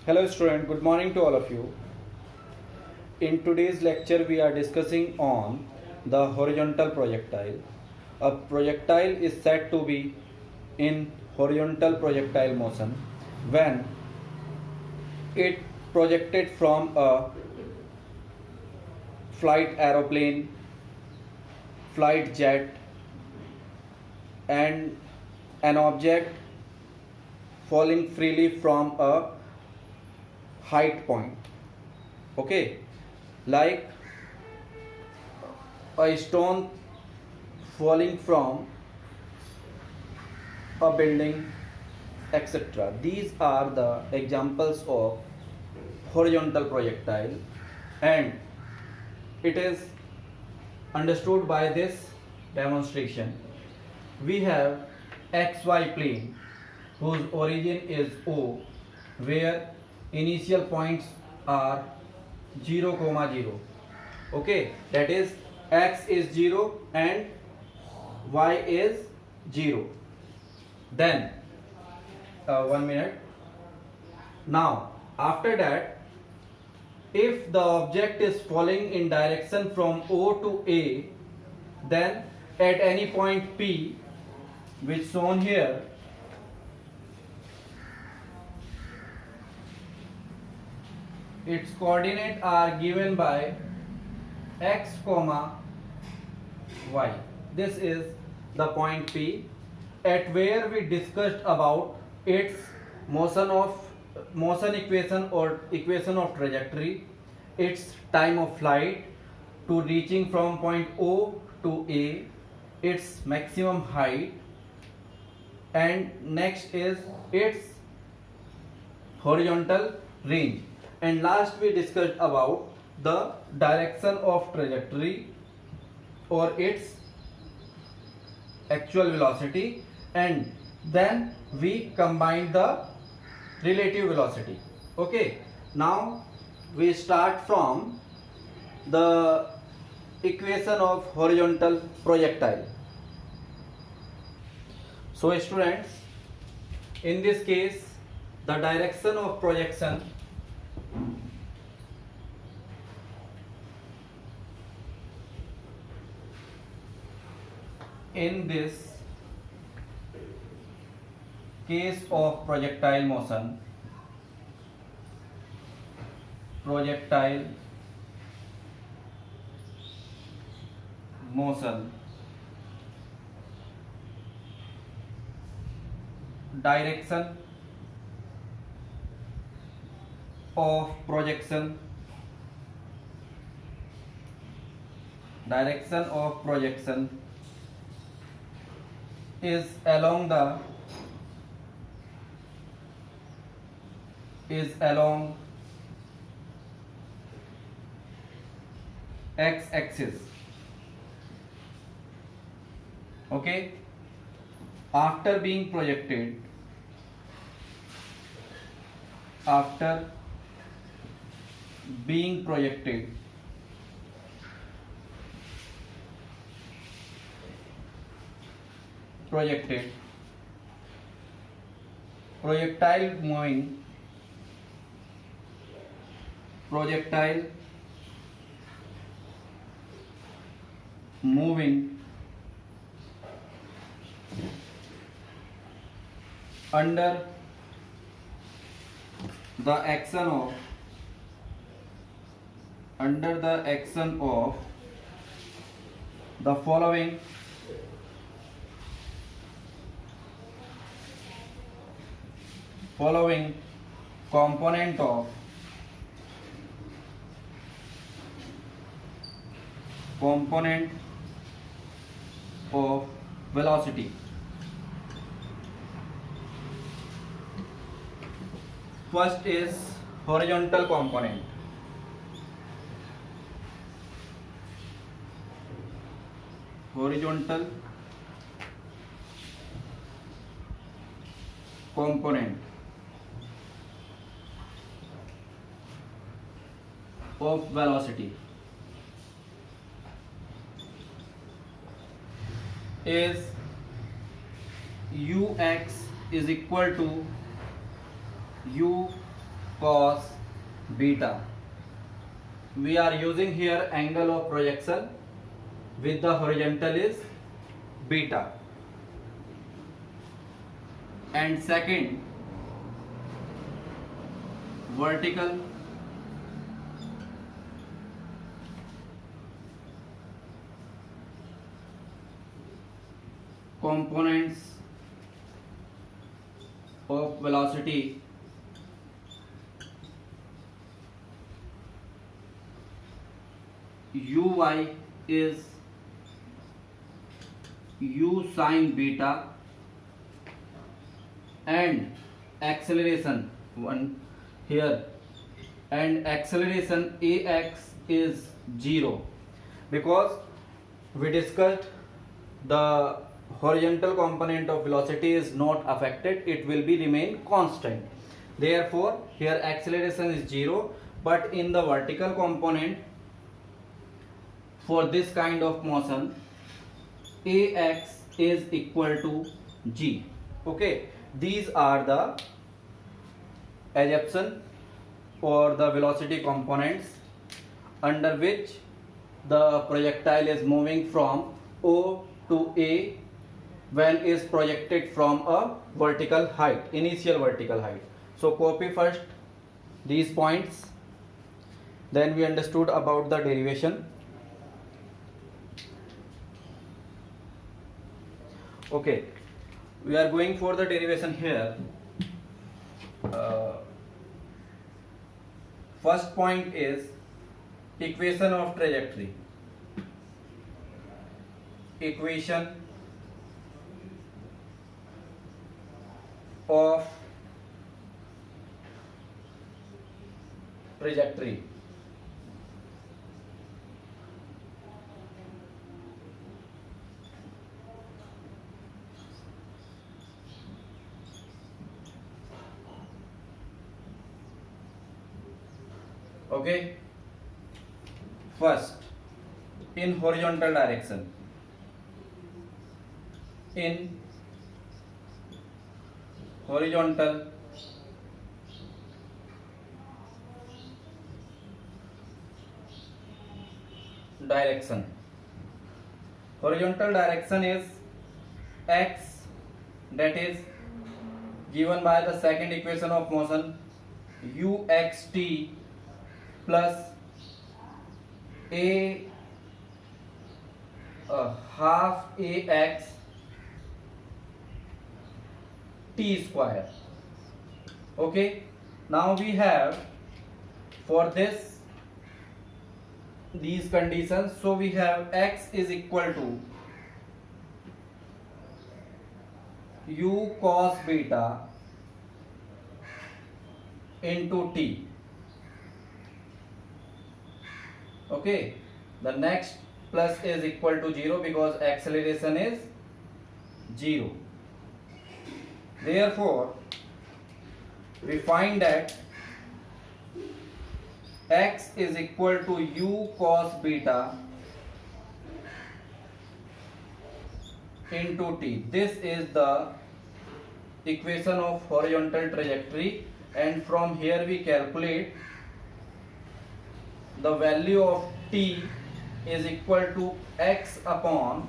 Hello student, good morning to all of you. In today's lecture we are discussing on the horizontal projectile. A projectile is said to be in horizontal projectile motion when it projected from a flight aeroplane, flight jet and an object falling freely from a height point. Okay, like a stone falling from a building, etc. These are the examples of horizontal projectile, and it is understood by this demonstration. We have xy plane whose origin is O, where initial points are 0, 0. Okay, that is x is 0 and y is 0. Then 1 minute. Now after that, if the object is falling in direction from O to A, then at any point P, which shown here, its coordinates are given by x comma y. This is the point P at where we discussed about its motion equation or equation of trajectory, its time of flight to reaching from point O to A, its maximum height, and next is its horizontal range, and last we discussed about the direction of trajectory or its actual velocity, and then we combine the relative velocity. Okay, now we start from the equation of horizontal projectile. So students, in this case the direction of projection in this case of projectile motion, direction of projection is along x axis. Okay, after being projected projectile moving under the action of the following component of velocity. First is horizontal component. Of velocity is ux is equal to u cos beta. We are using here angle of projection with the horizontal is beta, and second vertical components of velocity uy is u sin beta, and acceleration one here, and acceleration ax is 0, because we discussed the horizontal component of velocity is not affected, it will be remain constant. Therefore here acceleration is 0, but in the vertical component for this kind of motion ax is equal to g. Okay, these are the assumption or the velocity components under which the projectile is moving from O to A when is projected from a vertical height, initial vertical height. So copy first these points, then we understood about the derivation. Okay, we are going for the derivation here. First point is equation of trajectory. Equation of trajectory. Okay, first in horizontal direction, in horizontal direction, horizontal direction is x, that is given by the second equation of motion uxt plus a half ax t square. Okay, now we have for this these conditions, so we have x is equal to u cos beta into t. Okay, the next plus is equal to 0 because acceleration is 0. Therefore we find that x is equal to u cos beta into t. This is the equation of horizontal trajectory, and from here we calculate the value of t is equal to x upon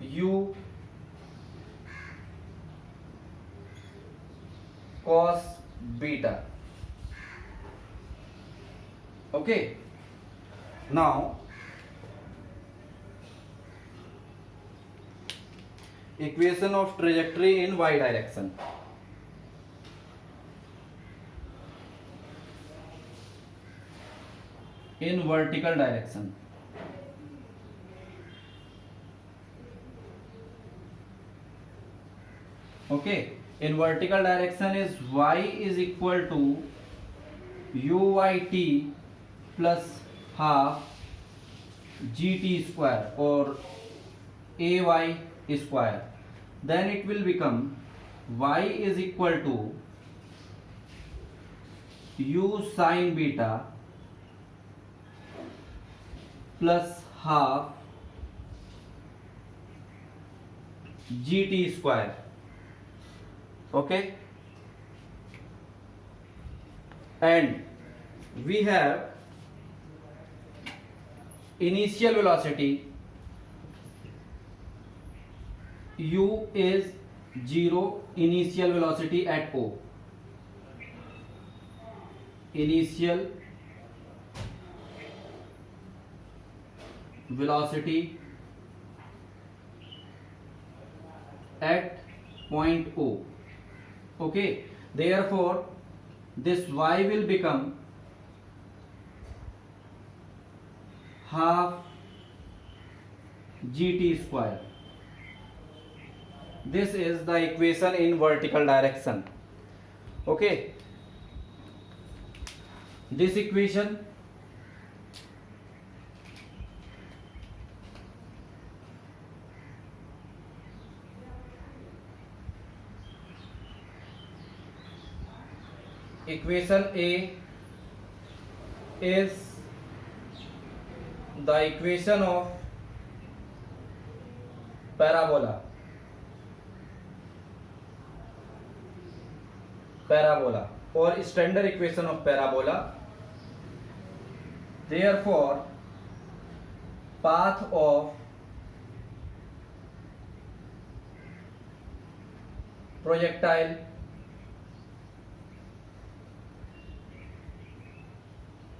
u cos beta. Okay, now equation of trajectory in y direction. In vertical direction, okay, in vertical direction is y is equal to uyt plus half gt square or ay square. Then it will become y is equal to u sin beta plus half gt square. Okay, and we have initial velocity u is 0, initial velocity at O, initial velocity at point O. Okay, therefore this y will become half gt square. This is the equation in vertical direction. Okay, this equation equation A is the equation of parabola or standard equation of parabola. Therefore path of projectile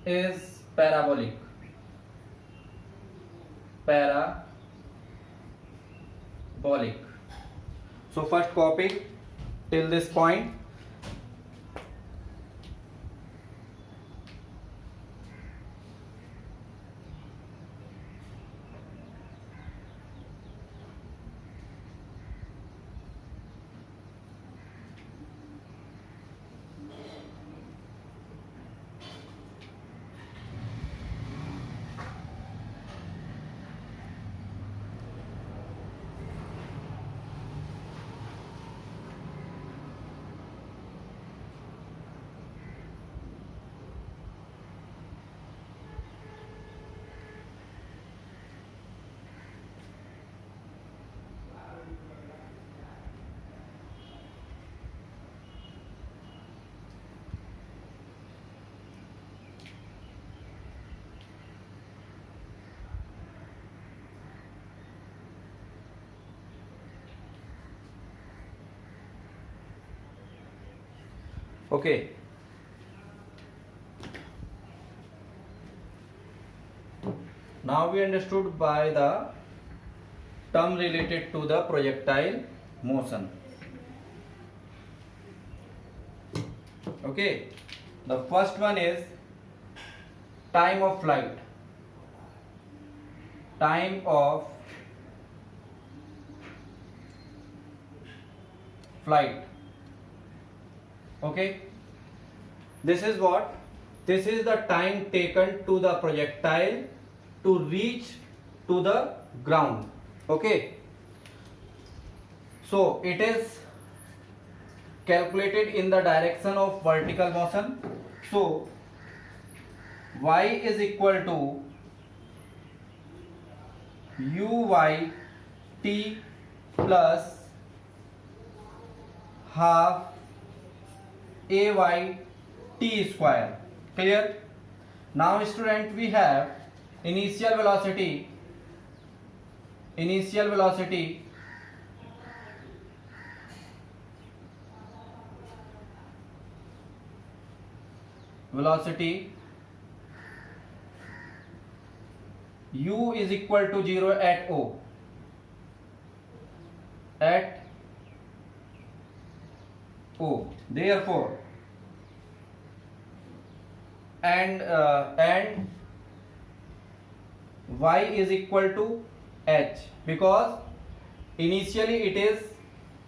is parabolic. So first copy till this point. Okay, now we understood by the term related to the projectile motion. Okay, the first one is time of flight. Time of flight. Okay, this is what? This is the time taken to the projectile to reach to the ground. Okay, so it is calculated in the direction of vertical motion. So y is equal to uy t plus half ay t square. Clear? Now student, we have initial velocity u is equal to 0 at O, therefore and y is equal to h, because initially it is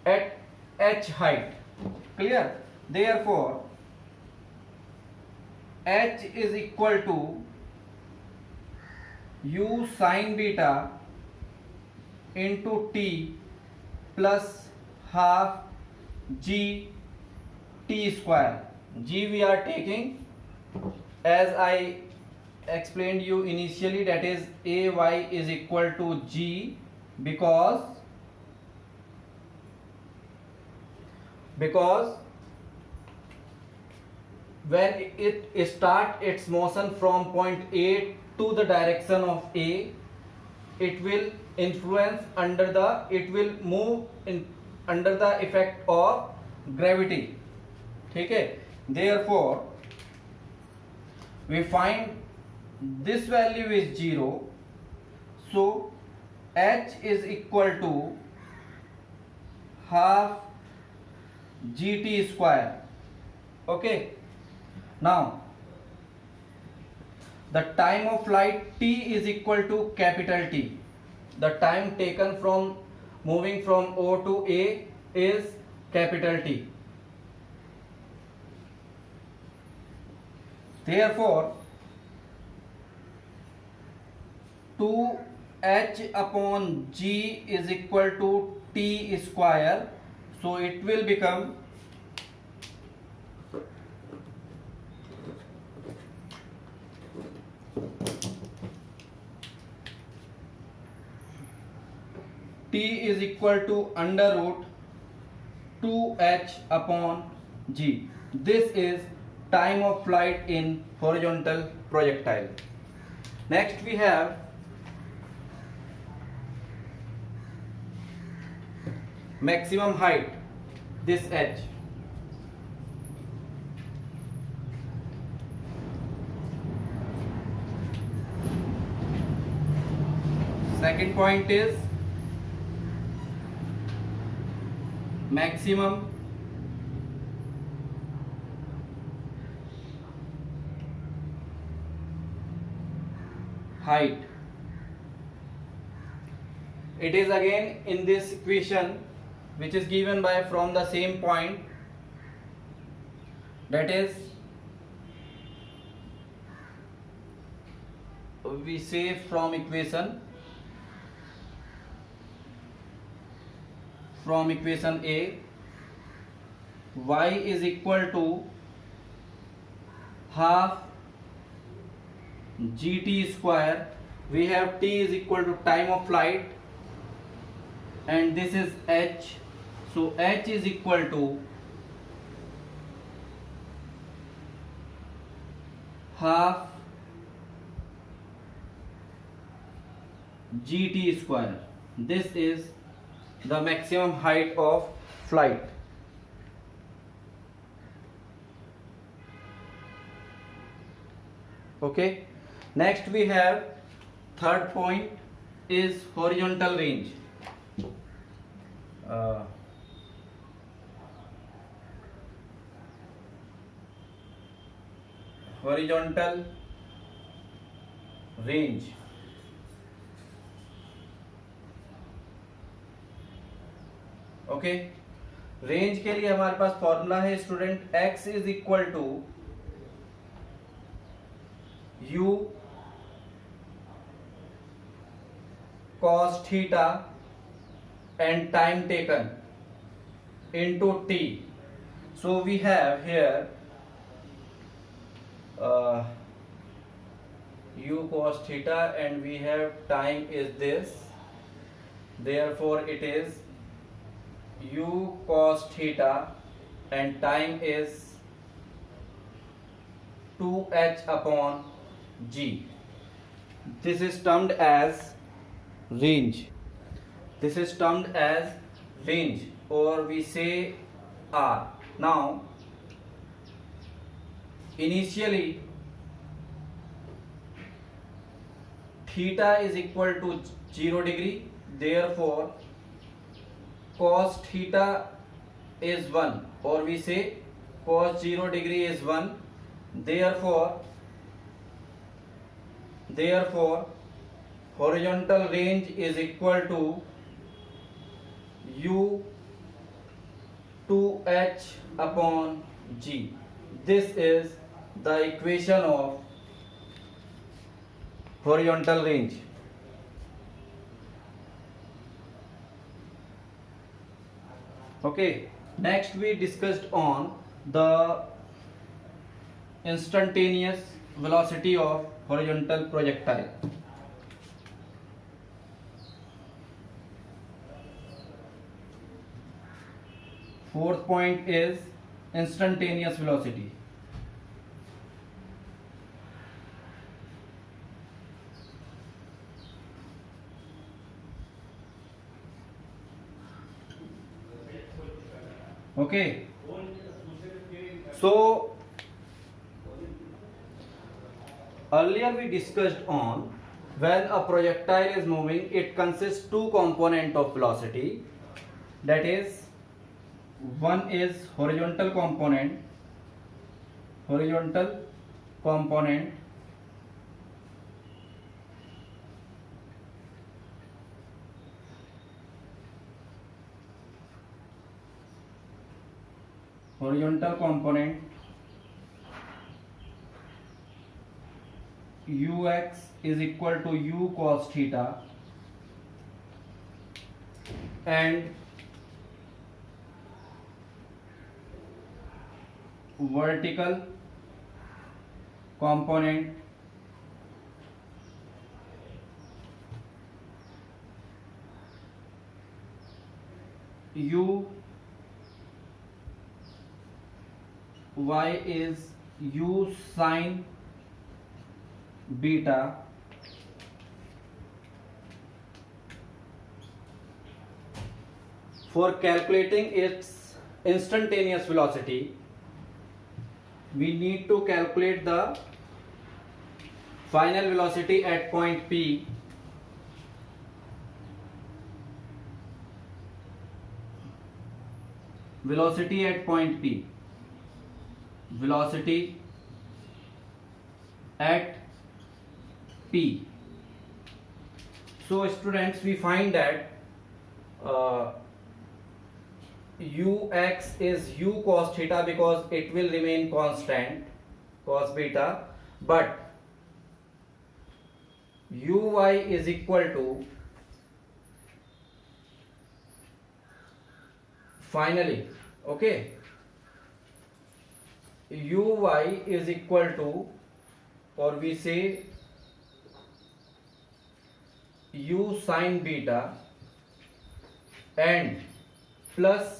at h height. Clear? Therefore h is equal to u sin beta into t plus half g t square. G we are taking, as I explained you initially, that is ay is equal to g, because when it start its motion from point A to the direction of A, it will influence it will move in under the effect of gravity. ठीक है, therefore we find this value is 0, so h is equal to half gt square. Okay, now the time of flight t is equal to capital T. The time taken from moving from O to A is capital T. Therefore 2h upon g is equal to t square, so it will become t is equal to under root 2h upon g. This is time of flight in horizontal projectile. Next we have maximum height, this h. Second point is maximum height. It is again in this equation which is given by from the same point, that is we say from equation A, y is equal to half gt square. We have t is equal to time of flight and this is h, so h is equal to half gt square. This is the maximum height of flight. Okay, next we have third point is horizontal range. Horizontal range. Okay, range के लिए हमारे पास formula है student, x is equal to u cos theta and time taken into t. So we have here u cos theta and we have time is this, therefore it is u cos theta and time is 2h upon g. This is termed as range. This is termed as range, or we say R. Now initially theta is equal to 0 degree, therefore cos theta is 1, or we say cos 0 degree is 1, therefore horizontal range is equal to u 2h upon g. This is the equation of horizontal range. Okay, next we discussed on the instantaneous velocity of horizontal projectile. Fourth point is instantaneous velocity. Okay, so earlier we discussed on when a projectile is moving, it consists two component of velocity, that is one is horizontal component, horizontal component horizontal component ux is equal to u cos theta, and vertical component u y is u sin beta for calculating its instantaneous velocity. We need to calculate the final velocity at point P. Velocity at point P. Velocity at P. So students, we find that ux is u cos theta because it will remain constant cos beta, but uy is equal to finally, okay, uy is equal to, or we say u sin beta and plus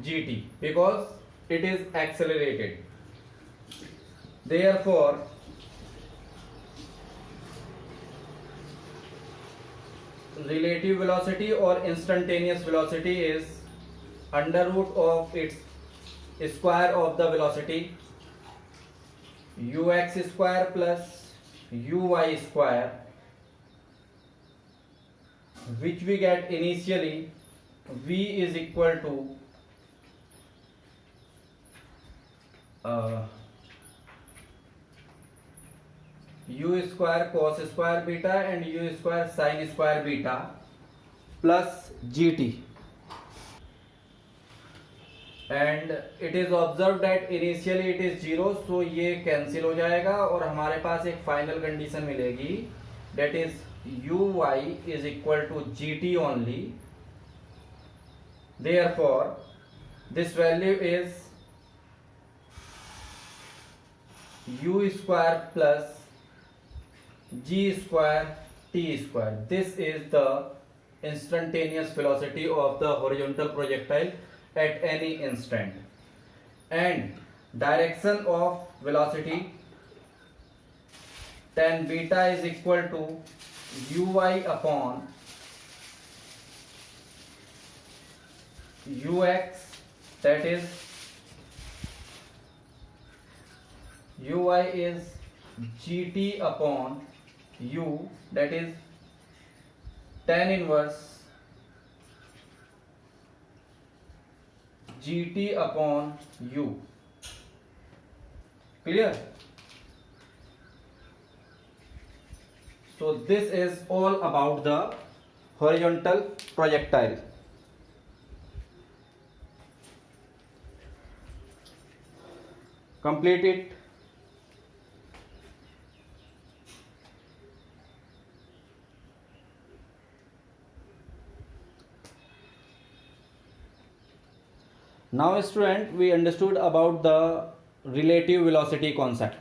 gt because it is accelerated. Therefore relative velocity or instantaneous velocity is under root of its square of the velocity ux square plus uy square, which we get initially v is equal to u square cos square beta and u square sin square beta plus gt, and it is observed that initially it is 0, so ये cancel हो जाएगा और हमारे पास एक final condition मिलेगी, that is uy is equal to gt only. Therefore this value is u square plus g square t square. This is the instantaneous velocity of the horizontal projectile at any instant, and direction of velocity tan beta is equal to uy upon ux, that is uy is gt upon u, that is tan inverse gt upon u. Clear? So this is all about the horizontal projectile. Complete it. Now student, we understood about the relative velocity concept.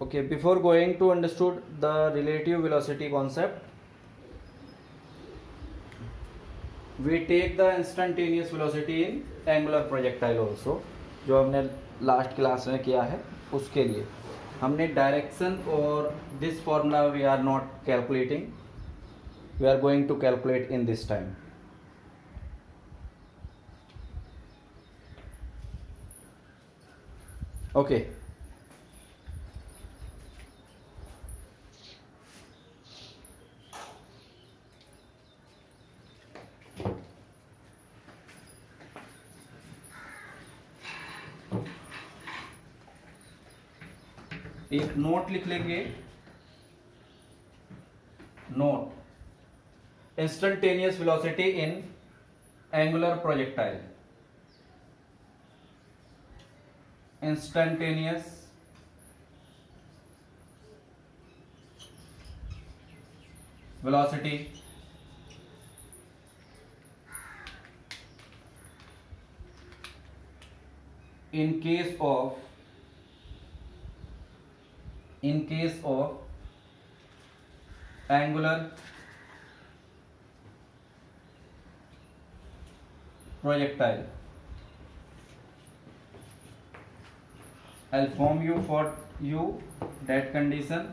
Okay, before going to understood the relative velocity concept, we take the instantaneous velocity in angular projectile also, जो हमने last class में किया है उसके लिए हमने direction और this formula we are not calculating, we are going to calculate in this time. Okay. एक नोट लिख लेंगे. Note instantaneous velocity in angular projectile. Instantaneous velocity in case of angular projectile. I'll form you for you that condition.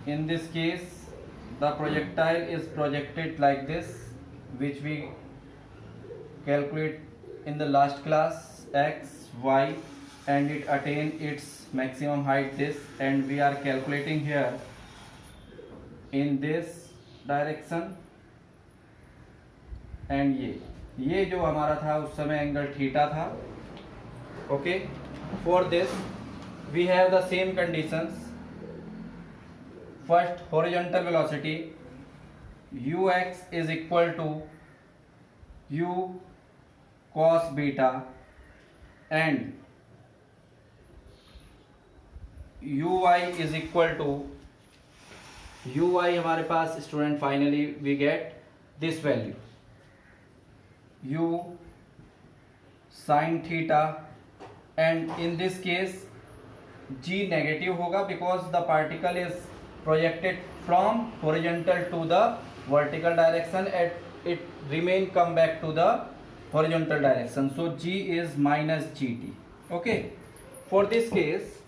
In this case, the projectile is projected like this, which we calculate in the last class, x, y, and it attained its maximum height this, and we are calculating here in this direction. And ये जो हमारा था उस समय angle theta था. Okay, for this we have the same conditions. First, horizontal velocity ux is equal to u cos beta and uy is equal to uy हमारे पास student finally we get this value u sin theta. And in this case g negative होगा because the particle is projected from horizontal to the vertical direction and it remain come back to the horizontal direction, so g is minus gt. Okay, for this case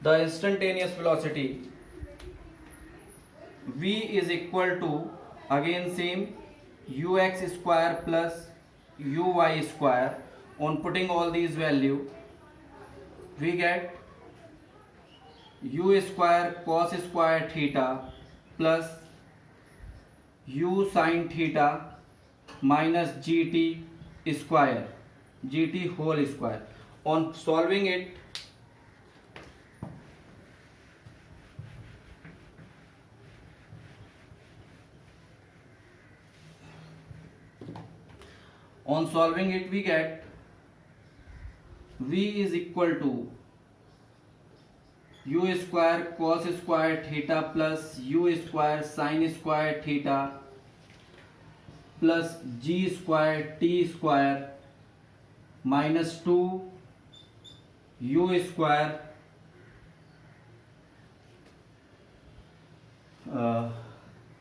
the instantaneous velocity v is equal to again same ux square plus uy square. On putting all these value, we get u square cos square theta plus u sin theta minus gt square, gt whole square. On solving it, we get v is equal to u square cos square theta plus u square sin square theta plus g square t square minus 2 u square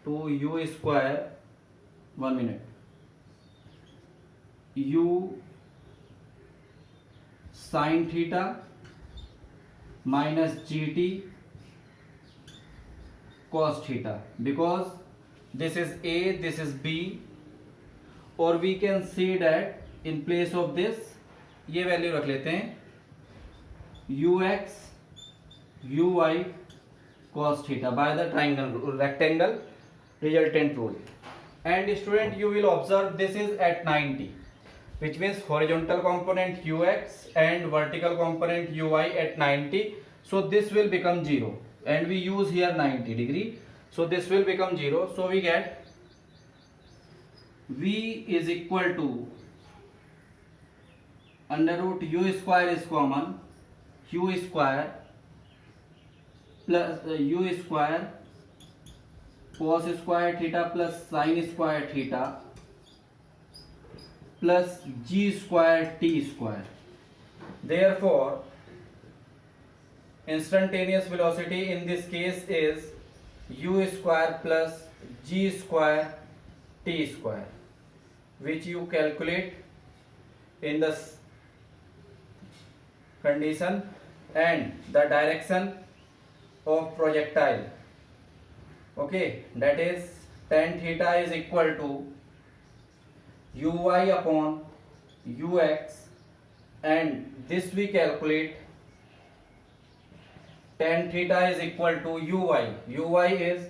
2 u square 1 minute u sin theta minus gt cos theta, because this is a, this is b, or we can see that in place of this ये value रख लेते हैं ux uy cos theta by the triangle rectangle resultant rule. And student, you will observe this is at 90, which means horizontal component ux and vertical component uy at 90, so this will become 0 and we use here 90 degree, so this will become 0. So we get v is equal to under root u square is common, u square plus u square cos square theta plus sin square theta plus g square t square. Therefore instantaneous velocity in this case is u square plus g square t square, which you calculate in the condition, and the direction of projectile, okay, that is tan theta is equal to uy upon ux, and this we calculate tan theta is equal to uy is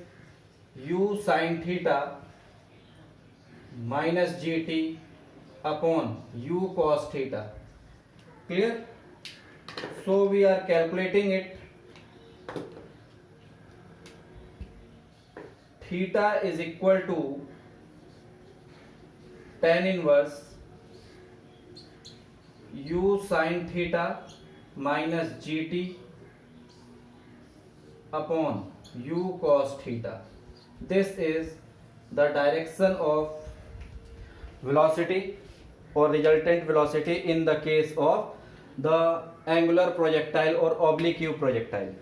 u sin theta minus gt upon u cos theta. Clear? So we are calculating it. Theta is equal to tan inverse u sin theta minus gt upon u cos theta. This is the direction of velocity or resultant velocity in the case of the angular projectile or oblique projectile.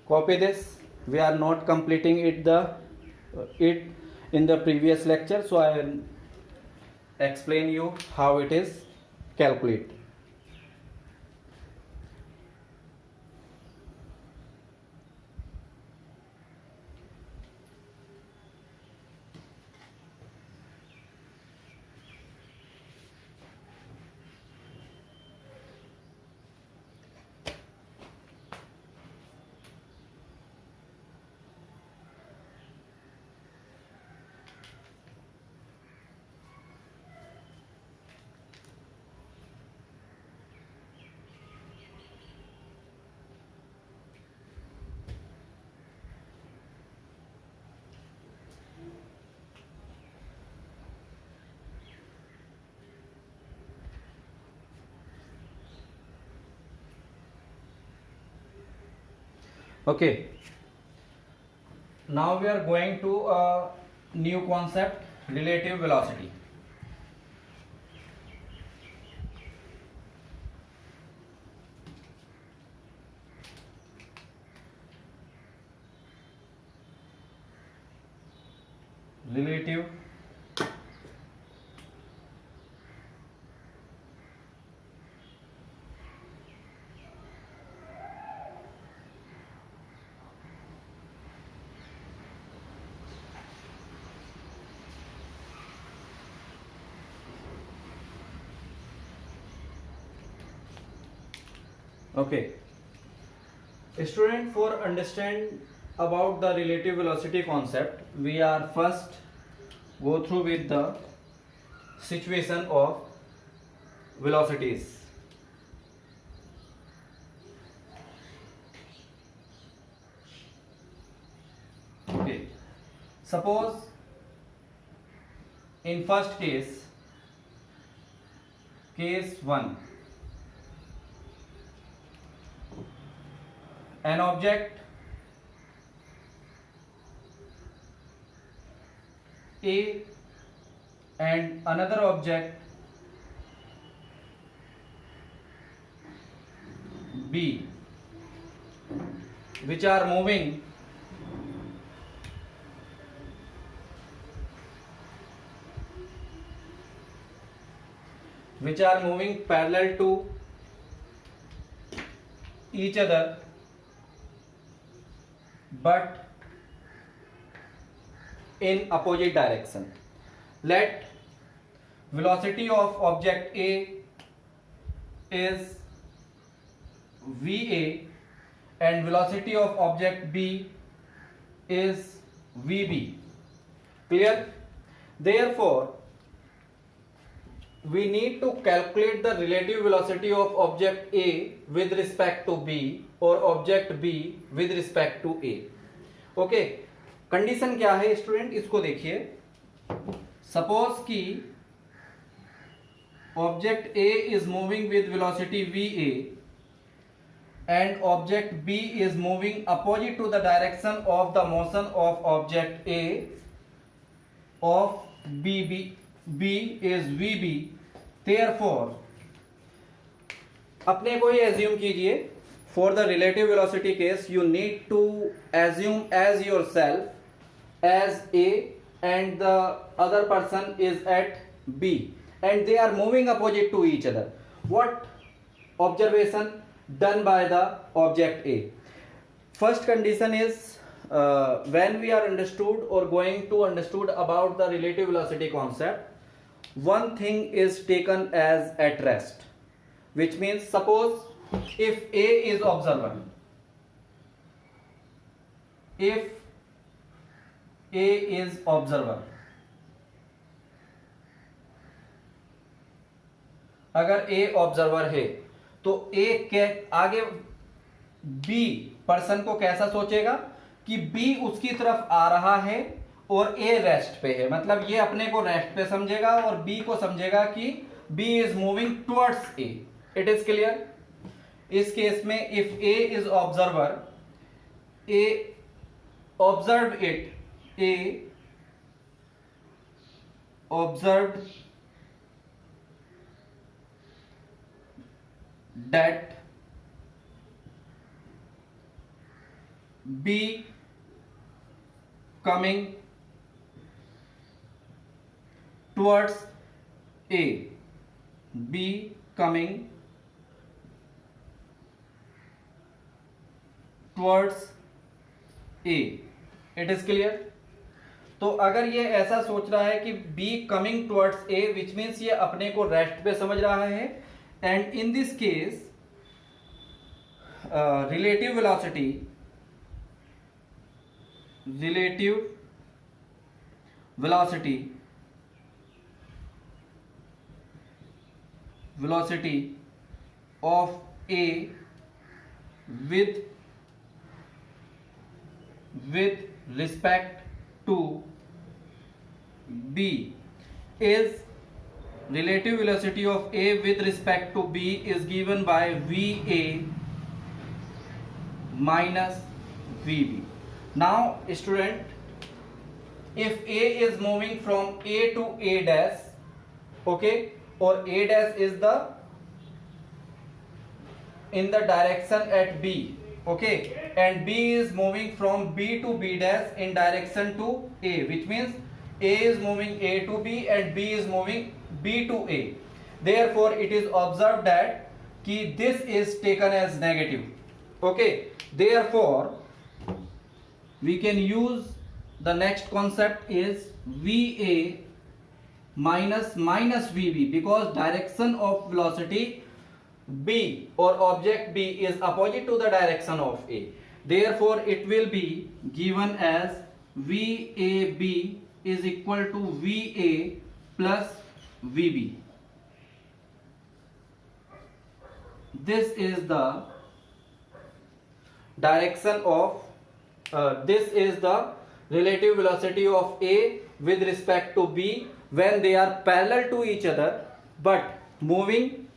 Copy this. We are not completing it in the previous lecture, so I will explain you how it is calculated. Okay, now we are going to a new concept, relative velocity. Relative Okay, student, for understand about the relative velocity concept, we are first go through with the situation of velocities. Okay, suppose in first case 1, an object A and another object B, which are moving parallel to each other, but in opposite direction. Let velocity of object A is VA and velocity of object B is VB. Clear? Therefore, we need to calculate the relative velocity of object A with respect to B or object B with respect to A. Okay, condition क्या है student, इसको देखिए. Suppose कि object A is moving with velocity VA and object B is moving opposite to the direction of the motion of object A of B is VB. Therefore, अपने को ही assume कीजिए, for the relative velocity case you need to assume as yourself as A and the other person is at B and they are moving opposite to each other. What observation done by the object A? First condition is when we are understood or going to understood about the relative velocity concept, one thing is taken as at rest, which means suppose if A is observer, if A is observer, अगर a observer है तो ए के आगे B person को कैसा सोचेगा कि B उसकी तरफ आ रहा है और ए रेस्ट पे है, मतलब ये अपने को रेस्ट पे समझेगा और बी को समझेगा कि B is moving towards A. It is clear. इस केस में if A is observer, A observe it, A observe that B coming towards A, B coming towards A. It is clear. तो अगर ये ऐसा सोच रहा है कि B coming towards A, which means ये अपने को रेस्ट पे समझ रहा है. And in this case relative velocity of A with respect to B is relative velocity of A with respect to B is given by VA minus VB. Now student, if A is moving from A to A dash, okay, or A dash is the in the direction at B, okay, and B is moving from B to B dash in direction to A, which means A is moving A to B and B is moving B to A. Therefore it is observed that कि this is taken as negative. Okay, therefore we can use the next concept is VA minus VB, because direction of velocity B or object B is opposite to the direction of A. Therefore it will be given as VAB is equal to VA plus VB. This is the direction of this is the relative velocity of A with respect to B when they are parallel to each other but moving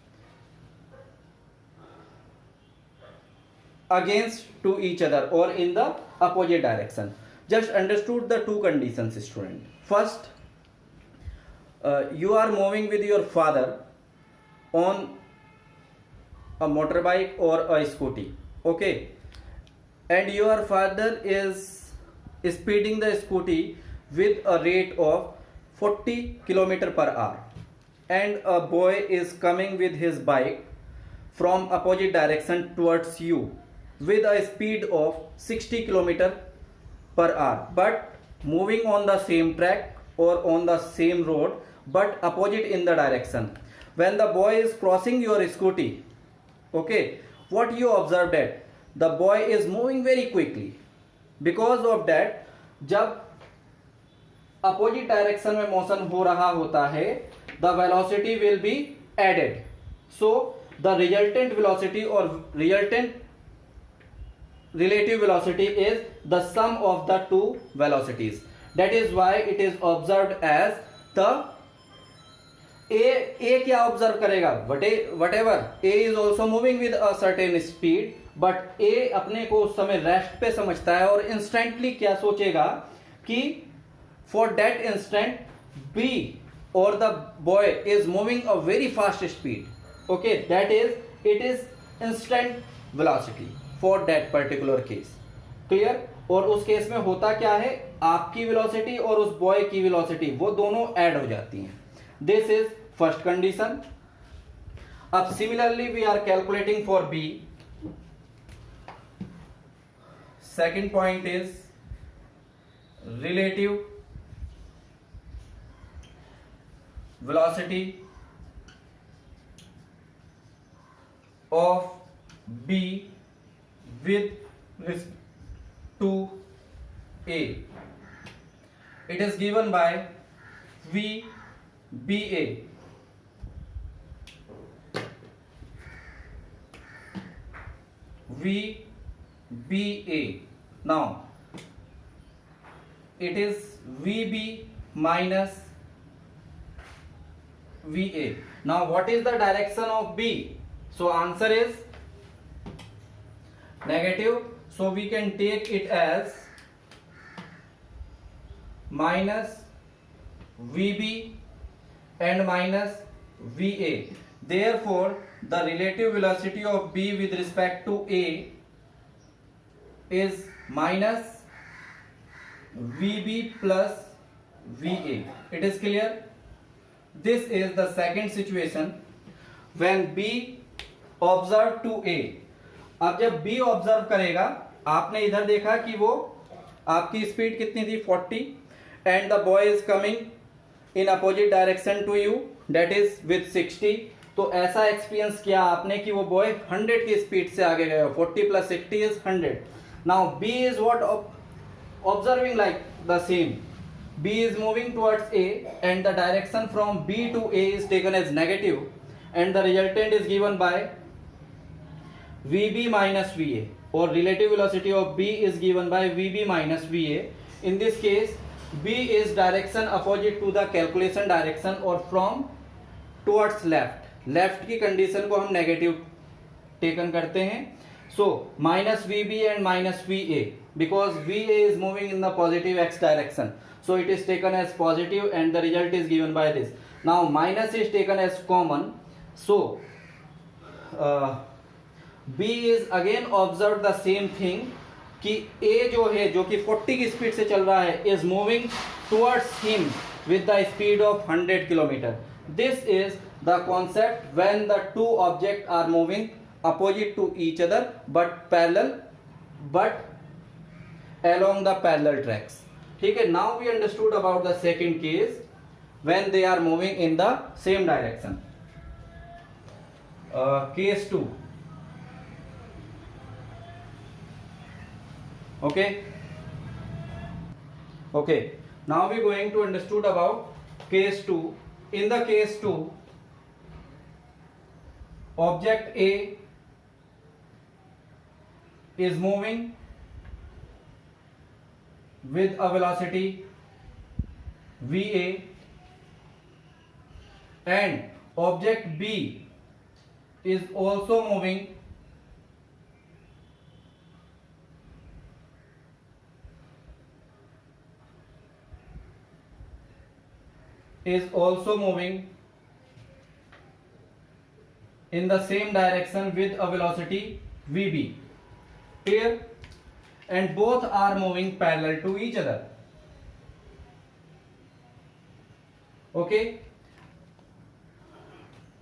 against to each other or in the opposite direction. Just understood the two conditions, student. First, you are moving with your father on a motorbike or a scooty, okay, and your father is speeding the scooty with a rate of 40 km per hour, and a boy is coming with his bike from opposite direction towards you with a speed of 60 km per hour, but moving on the same track or on the same road but opposite in the direction. When the boy is crossing your scooty, okay, what you observe that the boy is moving very quickly. Because of that, जब opposite direction में motion हो रहा होता है, the velocity will be added. So the resultant velocity or resultant relative velocity is the sum of the two velocities. That is why it is observed as the A क्या observe करेगा, whatever A is also moving with a certain speed, but A अपने को उस समय rest पे समझता है और इंस्टेंटली क्या सोचेगा कि for that instant B or the boy is moving a very fast speed, okay, that is it is instant velocity for that particular case. Clear? और उस केस में होता क्या है, आपकी वेलोसिटी और उस बॉय की वेलोसिटी वो दोनों ऐड हो जाती हैं. This is first condition. अब similarly we are calculating for B. Second point is relative velocity of B with respect to A. It is given by VBA. VBA. Now it is VB minus VA. Now what is the direction of B? So answer is negative. So we can take it as minus VB and minus VA. Therefore the relative velocity of B with respect to A is minus VB plus VA. It is clear? This is the second situation when B observe to A. अब जब B observe करेगा, आपने इधर देखा कि वो आपकी speed कितनी थी 40 and the boy is coming in opposite direction to you that is with 60. तो ऐसा एक्सपीरियंस किया आपने कि वो बॉय 100 की स्पीड से आगे गए. 40 plus 60 is 100. Now B is what observing like the same. B is moving towards A and the direction from B to A is taken as negative and the resultant is given by VB minus VA, or relative velocity of B is given by VB minus VA. In this case B is direction opposite to the calculation direction or from towards left. Left की condition को हम negative taken करते हैं. So minus VB and minus VA, because VA is moving in the positive x direction, so it is taken as positive and the result is given by this. Now minus is taken as common, so B is again observe the same thing कि A जो है जो कि 40 की speed से चल रहा है is moving towards him with the speed of 100 km. This is the concept when the two objects are moving opposite to each other but parallel, but along the parallel tracks. ठीक है. Now we understood about the second case when they are moving in the same direction. Case 2. Okay. Now we going to understood about case 2. In the case 2, object A is moving with a velocity VA and object B is also moving in the same direction with a velocity VB. Clear? And both are moving parallel to each other. Okay.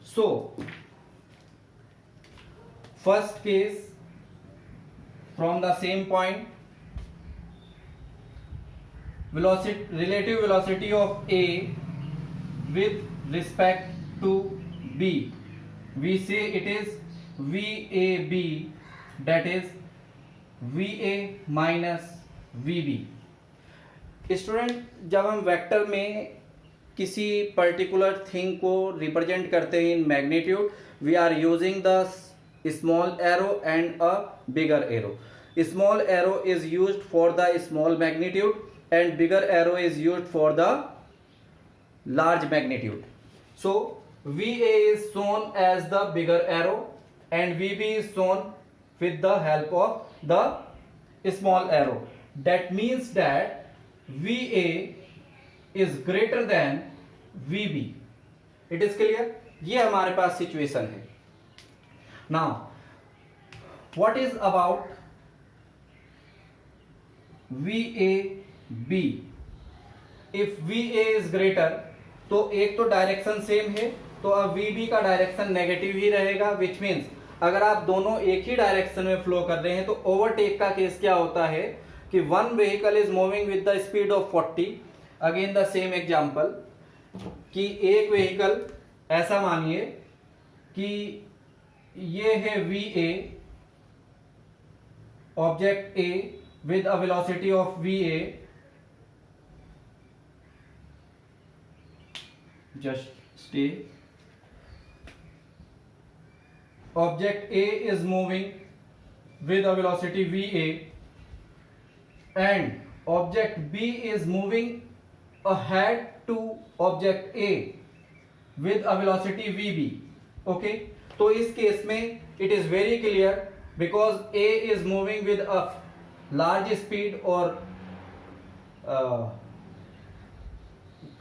So first case, from the same point, relative velocity of A with respect to B, we say it is VAB, that is VA minus VB. Student, जब हम vector में किसी particular thing को represent करते हैं in magnitude, we are using the small arrow and a bigger arrow. Small arrow is used for the small magnitude and bigger arrow is used for the large magnitude. So VA is shown as the bigger arrow and VB is shown with the help of the small arrow. That means that VA is greater than VB. It is clear? ये हमारे पास situation है. Now, what is about VAB? If VA is greater, तो एक तो direction same है, तो अब VB का डायरेक्शन नेगेटिव ही रहेगा, विच मीन्स अगर आप दोनों एक ही डायरेक्शन में फ्लो कर रहे हैं तो ओवरटेक का केस क्या होता है कि one vehicle is moving with the speed of 40. Again the same example कि एक व्हीकल, ऐसा मानिए कि ये है VA, object A with a velocity of VA, just stay. Object A is moving with a velocity VA and object B is moving ahead to object A with a velocity VB. Okay, तो इस case में it is very clear because A is moving with a large speed or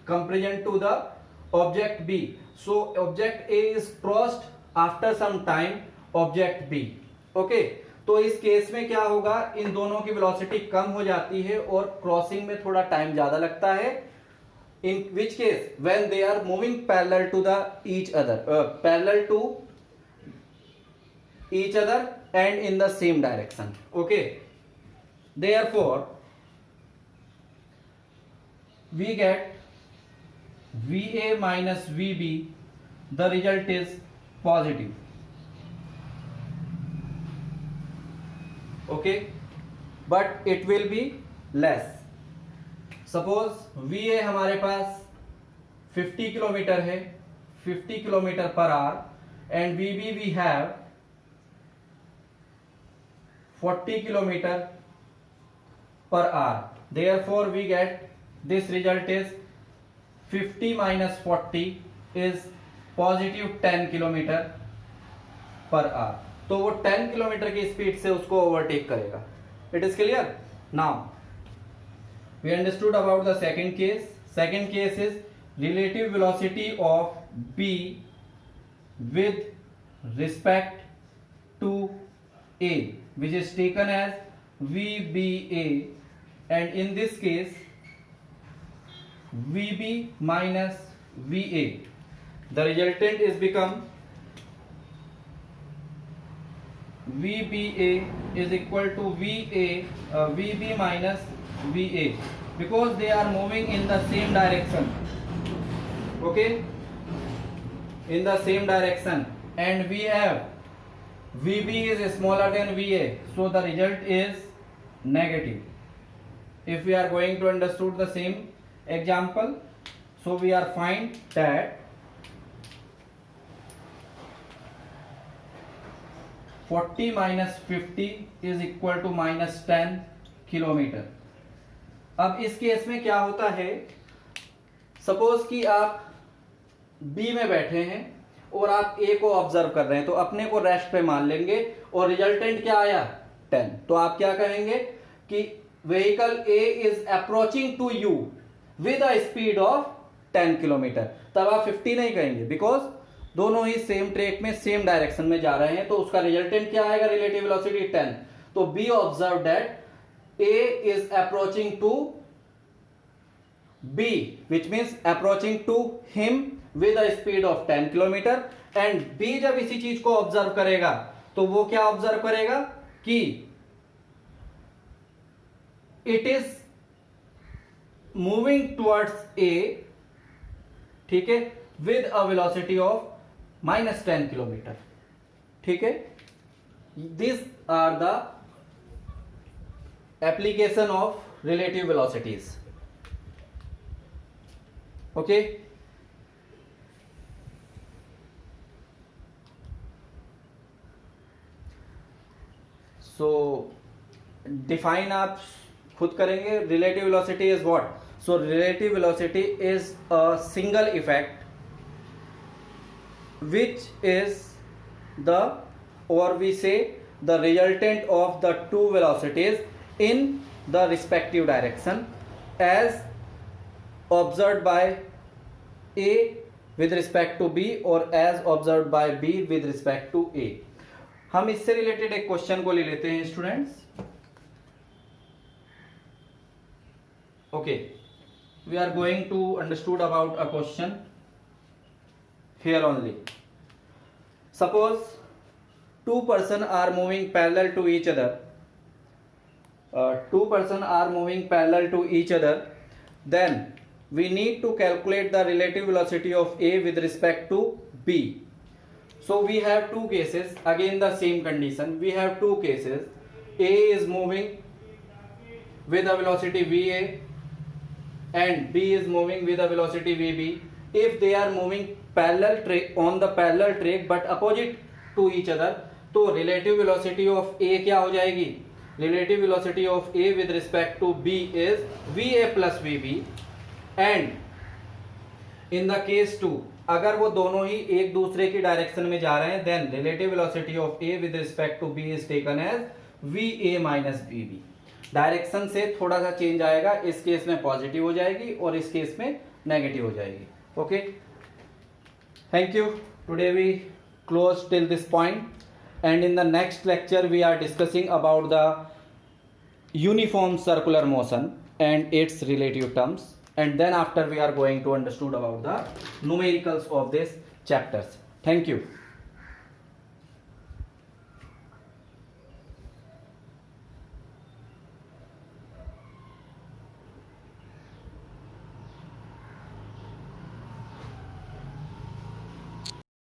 comparison to the object B. So object A is crossed after some time object B. Okay, तो इस case में क्या होगा, इन दोनों की velocity कम हो जाती है और क्रॉसिंग में थोड़ा टाइम ज्यादा लगता है. In which case when they are moving parallel to the each other, parallel to each other and in the same direction. Okay, therefore we get VA minus VB, the result is positive. Okay, but it will be less. Suppose VA हमारे पास 50 kilometre है, 50 kilometre per hour and VB we have 40 kilometer per hour. Therefore we get this result is 50 minus 40 is positive 10 kilometer per hour. तो वो 10 kilometre की speed से उसको overtake करेगा. It is clear? Now we understood about the second case. Second case is relative velocity of B with respect to A, which is taken as VBA, and in this case VB minus VA. The resultant is become VBA is equal to VB minus VA, because they are moving in the same direction. Okay, in the same direction, and we have VB is smaller than VA, so the result is negative. If we are going to understand the same example, so we are find that 40 minus 50 is equal to minus 10 kilometre. अब इस case में क्या होता है, suppose कि आप B में बैठे हैं और आप A को ऑब्जर्व कर रहे हैं, तो अपने को रेस्ट पे मान लेंगे और रिजल्टेंट क्या आया 10. तो आप क्या कहेंगे कि vehicle A is approaching to you with a speed of 10 kilometre. तब आप 50 नहीं कहेंगे, बिकॉज दोनों ही सेम ट्रैक में सेम डायरेक्शन में जा रहे हैं, तो उसका रिजल्टेंट क्या आएगा, रिलेटिव वेलोसिटी 10. तो B observe that A is approaching to B, which means approaching to him with a speed of 10 kilometre. And B जब इसी चीज को ऑब्जर्व करेगा तो वो क्या ऑब्जर्व करेगा कि it is moving towards A, ठीक है, with a velocity of minus 10 kilometre. ठीक है, this are the application of relative velocities. Okay, so define आप खुद करेंगे. relative velocity is what? So relative velocity is a single effect which is the, or we say the resultant of the two velocities in the respective direction as observed by A with respect to B or as observed by B with respect to A. हम इससे related एक question को ले लेते हैं students. Okay, we are going to understood about a question here only. Suppose two person are moving parallel to each other. Two person are moving parallel to each other. Then we need to calculate the relative velocity of A with respect to B. So we have two cases. Again the same condition. We have two cases. A is moving with a velocity VA and B is moving with a velocity VB. If they are moving parallel track on the parallel track but opposite to each other, तो relative velocity of A क्या हो जाएगी? Relative velocity of A with respect to B is VA plus VB. And in the case 2, अगर वो दोनों ही एक दूसरे की डायरेक्शन में जा रहे हैं, then relative velocity of A with respect to B is taken as VA minus VB. Direction से थोड़ा सा चेंज आएगा, इस केस में पॉजिटिव हो जाएगी और इस केस में नेगेटिव हो जाएगी. Okay, thank you. Today we close till this point and in the next lecture we are discussing about the uniform circular motion and its relative terms, and then after we are going to understood about the numericals of this chapters. Thank you.